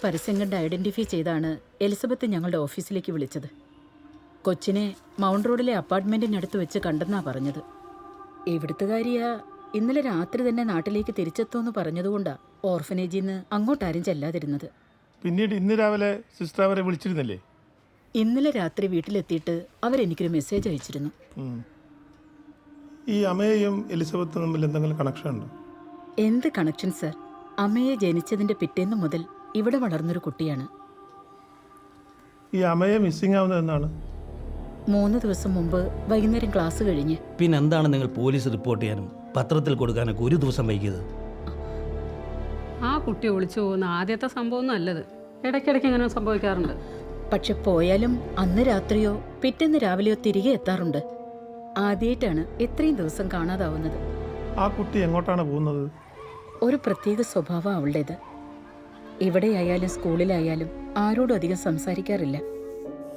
പരസ്യം കണ്ട് ഐഡന്റിഫൈ ചെയ്താണ് എലിസബത്ത് ഞങ്ങളുടെ ഓഫീസിലേക്ക് വിളിച്ചത്. കൊച്ചിനെ മൗണ്ട് റോഡിലെ അപ്പാർട്ട്മെന്റിനടുത്ത് വെച്ച് കണ്ടെന്നാ പറഞ്ഞത്. ഇവിടുത്തുകാരിയാ ഇന്നലെ രാത്രി തന്നെ നാട്ടിലേക്ക് തിരിച്ചെത്തുമെന്ന് പറഞ്ഞതുകൊണ്ടാ ഓർഫനേജിൽ നിന്ന് അങ്ങോട്ടാരും ചെല്ലാതിരുന്നത്. പിന്നീട് ഇന്ന് രാവിലെ സിസ്റ്റർ അവരെ വിളിച്ചിരുന്നില്ലേ? ഇന്നലെ രാത്രി വീട്ടിലെത്തിയിട്ട് അവരെനിക്കൊരു മെസ്സേജ് അയച്ചിരുന്നു. ഈ അമ്മയെയും എലിസബത്തും തമ്മിൽ എന്തെങ്കിലും കണക്ഷൻ ഉണ്ടോ? എന്ത് കണക്ഷൻ സർ? അമ്മയെ ജനിച്ചതിന്റെ പിറ്റേന്ന് മുതൽ ഇവിടെ വളർന്നൊരു കുട്ടിയാണ്. ഈ അമ്മയെ മിസ്സിംഗ് ആവുന്നത് എന്നാണ്? 3 ദിവസം മുമ്പ് വൈകുന്നേരം ക്ലാസ് കഴിഞ്ഞ്. പിന്നെന്താണ് നിങ്ങൾ പോലീസ് റിപ്പോർട്ട് ചെയ്യാനും പത്രത്തിൽ കൊടുക്കാനൊക്കെ 1 ദിവസം വൈകിയത്? ആ കുട്ടി ഒളിച്ചു പോകുന്ന ആദ്യത്തെ സംഭവമൊന്നും അല്ലത്. ഇടയ്ക്കിടയ്ക്ക് ഇങ്ങനെ സംഭവിക്കാറുണ്ട്. പക്ഷെ പോയാലും അന്ന് രാത്രിയോ പിറ്റേന്ന് രാവിലെയോ തിരികെ എത്താറുണ്ട്. ആദ്യമായിട്ടാണ് ഇത്രയും ദിവസം കാണാതാവുന്നത്. ആ കുട്ടി എങ്ങോട്ടാണ് പോകുന്നത്? ഒരു പ്രത്യേക സ്വഭാവം അവളുടേത്. ഇവിടെയായാലും സ്കൂളിലായാലും ആരോടും അധികം സംസാരിക്കാറില്ല.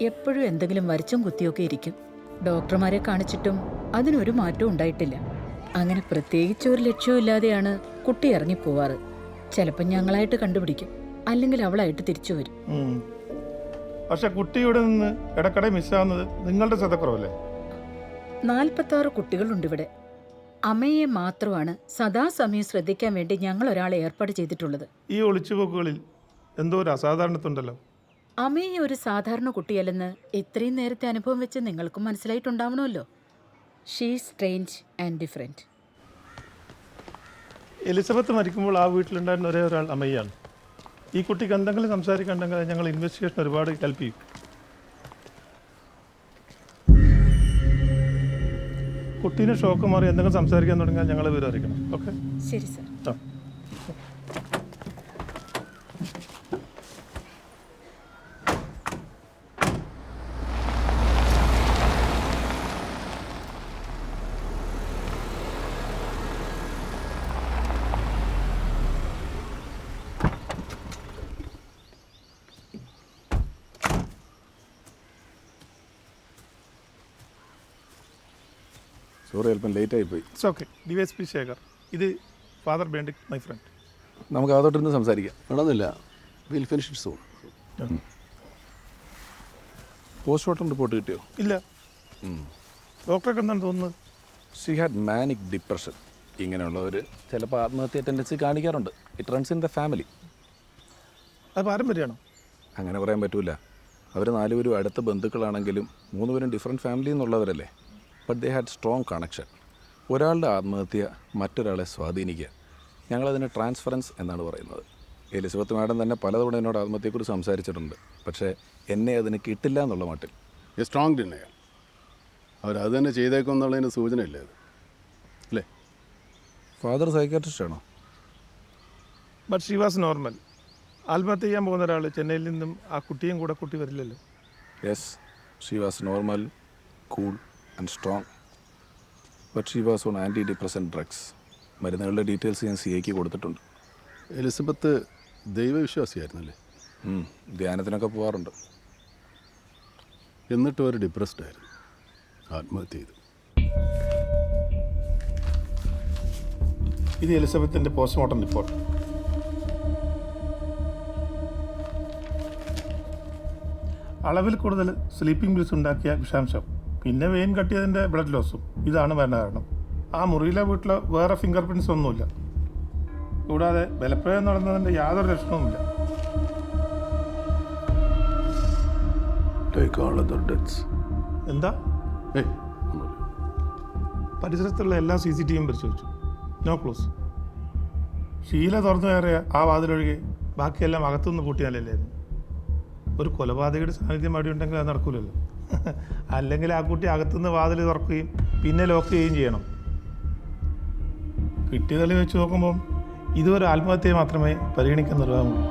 എപ്പോഴും എന്തെങ്കിലും വരച്ചും കുത്തിയൊക്കെ ഇരിക്കും. ഡോക്ടർമാരെ കാണിച്ചിട്ടും അതിനൊരു മാറ്റവും ഉണ്ടായിട്ടില്ല. അങ്ങനെ പ്രത്യേകിച്ച് ഒരു ലക്ഷ്യമില്ലാതെയാണ് കുട്ടി ഇറങ്ങിപ്പോവാറ്. ചിലപ്പോൾ ഞങ്ങളായിട്ട് കണ്ടുപിടിക്കും, അല്ലെങ്കിൽ അവളായിട്ട് തിരിച്ചു വരും. പക്ഷെ കുട്ടിയുടെ നിന്ന് ഇടയ്ക്കിടെ മിസ്സാവുന്നത് നിങ്ങളുടെ ശ്രദ്ധക്കുറവല്ലേ? 46 കുട്ടികളുണ്ട് ഇവിടെ. അമ്മയെ മാത്രമാണ് സദാസമയം ശ്രദ്ധിക്കാൻ വേണ്ടി ഞങ്ങൾ ഒരാളെ ഏർപ്പാട് ചെയ്തിട്ടുള്ളത്. ഈ ഒളിച്ചുപോക്കുകളിൽ എന്തോ ഒരു അസാധാരണത്തുണ്ടല്ലോ. അമ്മയെ ഒരു സാധാരണ കുട്ടിയല്ലെന്ന് ഇത്രയും നേരത്തെ അനുഭവം വെച്ച് നിങ്ങൾക്കും മനസ്സിലായിട്ടുണ്ടാവണമല്ലോ. She strange and different. Elizabeth മരിക്കുമ്പോൾ ആ വീട്ടിലുണ്ടായിരുന്ന ഒരേ ഒരാൾ അമ്മയാണ്. ഈ കുട്ടിക്ക് എന്തെങ്കിലും സംസാരിക്കണ്ടെങ്കിൽ ഞങ്ങൾ ഇൻവെസ്റ്റിഗേഷൻ ഒരുപാട് ഹെൽപ്പ് ചെയ്യും. കുട്ടീനെ ഷോക്ക് മാറി എന്തെങ്കിലും സംസാരിക്കാൻ തുടങ്ങിയാൽ ഞങ്ങൾ വിവരം അറിയിക്കണം. ഓക്കെ? ശരി സർ. സോറി, അല്പം ലേറ്റായി പോയി. It's okay. DSP ശേഖർ, ഇത് ഫാദർ ബെനഡിക്ട്, മൈ ഫ്രണ്ട്. നമുക്ക് അതോട്ടിരുന്ന് സംസാരിക്കാം. വേണമെന്നില്ല, will finish it soon. Postmortem report കിട്ടിയോ? ഇല്ല. ഡോക്ടർക്ക് എന്താണ് തോന്നുന്നത്? She had manic depression. ഇങ്ങനെയുള്ളവർ ചിലപ്പോൾ ആത്മഹത്യ ടെൻഡൻസി കാണിക്കാറുണ്ട്. It runs in the family. അത് പാരമ്പര്യമാണോ? അങ്ങനെ പറയാൻ പറ്റൂല. അവർ 4 പേരും അടുത്ത ബന്ധുക്കളാണെങ്കിലും 3 പേരും ഡിഫറെൻറ്റ് ഫാമിലിയിൽ നിന്നുള്ളവരല്ലേ. But they had strong connection. ഒരാളുടെ ആത്മഹത്യ മറ്റൊരാളെ സ്വാധീനിക്കുക. ഞങ്ങളതിന് ട്രാൻസ്ഫറൻസ് എന്നാണ് പറയുന്നത്. എലിസബത്ത് മാഡം തന്നെ പലതവണ എന്നോട് ആത്മഹത്യയെക്കുറിച്ച് സംസാരിച്ചിട്ടുണ്ട്. പക്ഷേ എന്നെ അതിന് കിട്ടില്ല എന്നുള്ള മട്ടിൽ. A strong denial. അവരത് തന്നെ ചെയ്തേക്കും എന്നുള്ളതിന് സൂചനയില്ലേ അത്, അല്ലേ? ഫാദർ സൈക്കാട്രിസ്റ്റാണോ? But she was normal. ആത്മഹത്യ ചെയ്യാൻ പോകുന്ന ഒരാൾ ചെന്നൈയിൽ നിന്നും ആ കുട്ടിയും കൂടെ കൂട്ടി വരില്ലല്ലോ. Yes, she was normal, cool and strong. But she was on anti depressant drugs. മരുന്നുകളുടെ ഡീറ്റെയിൽസ് ഞാൻ CIക്ക് കൊടുത്തിട്ടുണ്ട്. എലിസബത്ത് ദൈവവിശ്വാസിയായിരുന്നല്ലേ? ധ്യാനത്തിനൊക്കെ പോകാറുണ്ട്. എന്നിട്ടും ഒരു ഡിപ്രസ്ഡ് ആയിരുന്നു. ആത്മഹത്യ ചെയ്തു. ഇത് എലിസബത്തിൻ്റെ പോസ്റ്റ്മോർട്ടം റിപ്പോർട്ട്. അളവിൽ കൂടുതൽ സ്ലീപ്പിംഗ് പിൽസ് ഉണ്ടാക്കിയ വിഷാംശം, പിന്നെ വെയിൻ കട്ടിയതിൻ്റെ ബ്ലഡ് ലോസും ഇതാണ് മരണകാരണം. ആ മുറിയിലെ വീട്ടിൽ വേറെ ഫിംഗർ പ്രിൻറ്റ്സ് ഒന്നുമില്ല. കൂടാതെ ബലപ്രയോഗം നടന്നതിൻ്റെ യാതൊരു ലക്ഷണവുമില്ല. എന്താ? പരിസരത്തുള്ള എല്ലാ CCTVയും പരിശോധിച്ചു. No close. ഷീല തുറന്നു കയറിയ ആ വാതിലൊഴികെ ബാക്കിയെല്ലാം അകത്തുനിന്ന് പൂട്ടിയാലല്ലായിരുന്നു. ഒരു കൊലപാതകയുടെ സാന്നിധ്യം അവിടെ ഉണ്ടെങ്കിൽ അത് നടക്കൂലല്ലോ. അല്ലെങ്കിൽ ആ കുട്ടി അകത്തുനിന്ന് വാതിൽ തുറക്കുകയും പിന്നെ ലോക്ക് ചെയ്യുകയും ചെയ്യണം. കിട്ടിയ തെളി വെച്ച് നോക്കുമ്പം ഇതൊരു ആത്മഹത്യയെ മാത്രമേ പരിഗണിക്കാൻ നിർവാഹമുള്ളൂ.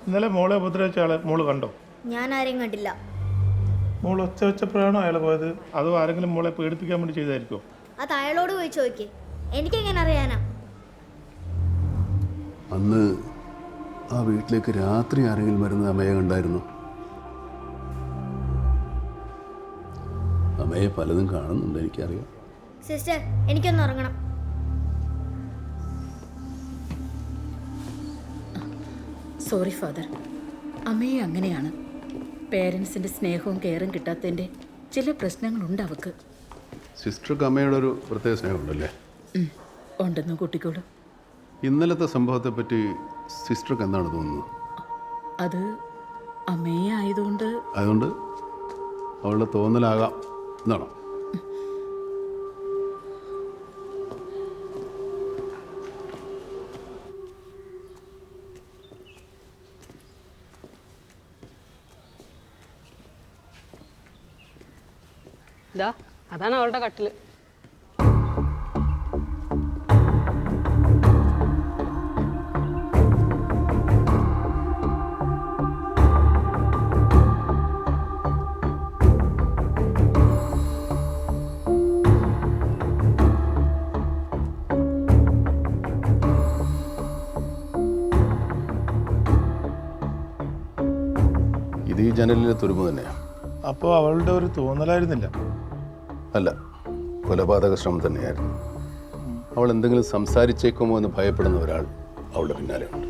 ഇന്നലെ മോളെ ഉപദ്രവിച്ച ആളെ മോള് കണ്ടോ? ഞാൻ ആരെയും കണ്ടില്ല. മോൾ ഒച്ച വെച്ചപ്പോഴാണോ അയാൾ പോയത്, അതോ ആരെങ്കിലും മോളെ പേടിപ്പിക്കാൻ വേണ്ടി ചെയ്തായിരിക്കോ? അത് അയാളോട് പോയി ചോദിക്കേ, എനിക്കെങ്ങനെ അറിയാനാ? അന്ന് ആ വീട്ടിലേക്ക് രാത്രി ആരെങ്കിലും വരുന്നത് അമ്മയെ കണ്ടായിരുന്നു? അമ്മയെ പലതും കാണുന്നുണ്ട്, എനിക്കറിയാം. സിസ്റ്റർ, എനിക്കൊന്ന് ഉറങ്ങണം. സോറി ഫാദർ, അമ്മയെ അങ്ങനെയാണ്. പേരൻസിൻ്റെ സ്നേഹവും കെയറും കിട്ടാത്തതിൻ്റെ ചില പ്രശ്നങ്ങളുണ്ട് അവൾക്ക്. സിസ്റ്റർക്ക് അമ്മയോടൊരു പ്രത്യേക സ്നേഹമുണ്ടല്ലേ? ഉണ്ടെന്ന് കൂട്ടിക്കോളൂ. ഇന്നലത്തെ സംഭവത്തെപ്പറ്റി സിസ്റ്റർക്ക് എന്താണ് തോന്നുന്നത്? അത് അമ്മയെ ആയതുകൊണ്ട് അതുകൊണ്ട് അവളുടെ തോന്നലാകാം എന്നാണോ? ഇതാ അതാണ് അവളുടെ കട്ടില്. ഇത് ഈ ജനലിലെ തുരുമ്പ് തന്നെയാണ്. അപ്പോൾ അവളുടെ ഒരു തോന്നലായിരുന്നില്ല? അല്ല, കൊലപാതക ശ്രമം തന്നെയായിരുന്നു. അവൾ എന്തെങ്കിലും സംസാരിച്ചേക്കുമോ എന്ന് ഭയപ്പെടുന്ന ഒരാൾ അവളുടെ പിന്നാലെ ഉണ്ട്.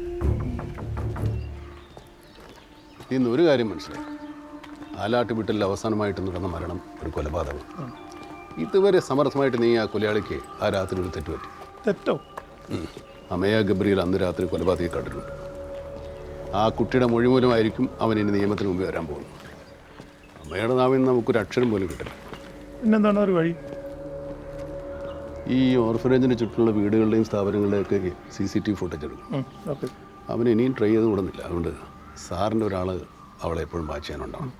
ഇന്ന് ഒരു കാര്യം മനസ്സിലായി, ആലാട്ട് വീട്ടിൽ അവസാനമായിട്ട് നടന്ന മരണം ഒരു കൊലപാതകം. ഇതുവരെ സമർത്ഥമായിട്ട് നീ ആ കൊലയാളിക്ക് ആ രാത്രി ഒരു തെറ്റുപറ്റി. തെറ്റോ? അമയ ഗബ്രിയിൽ അന്ന് രാത്രി കൊലപാതകം കണ്ടിട്ടുണ്ട്. ആ കുട്ടിയുടെ മൊഴി മൂലമായിരിക്കും അവൻ ഇനി നിയമത്തിന് മുമ്പ് വരാൻ പോകുന്നത്. അമ്മയുടെ നാവിൽ നിന്ന് നമുക്കൊരു അക്ഷരം പോലും കിട്ടില്ല. പിന്നെന്താണ് ഒരു വഴി? ഈ ഓർഫനേജിന് ചുറ്റുമുള്ള വീടുകളുടെയും സ്ഥാപനങ്ങളുടെയൊക്കെ CCTV ഫുട്ടേജ് എടുക്കും. ഓക്കെ. അവൻ ഇനിയും ട്രൈ ചെയ്ത് കൂടുന്നില്ല. അതുകൊണ്ട് സാറിൻ്റെ ഒരാൾ അവളെ എപ്പോഴും വാച്ച് ചെയ്യാനുണ്ടാവും.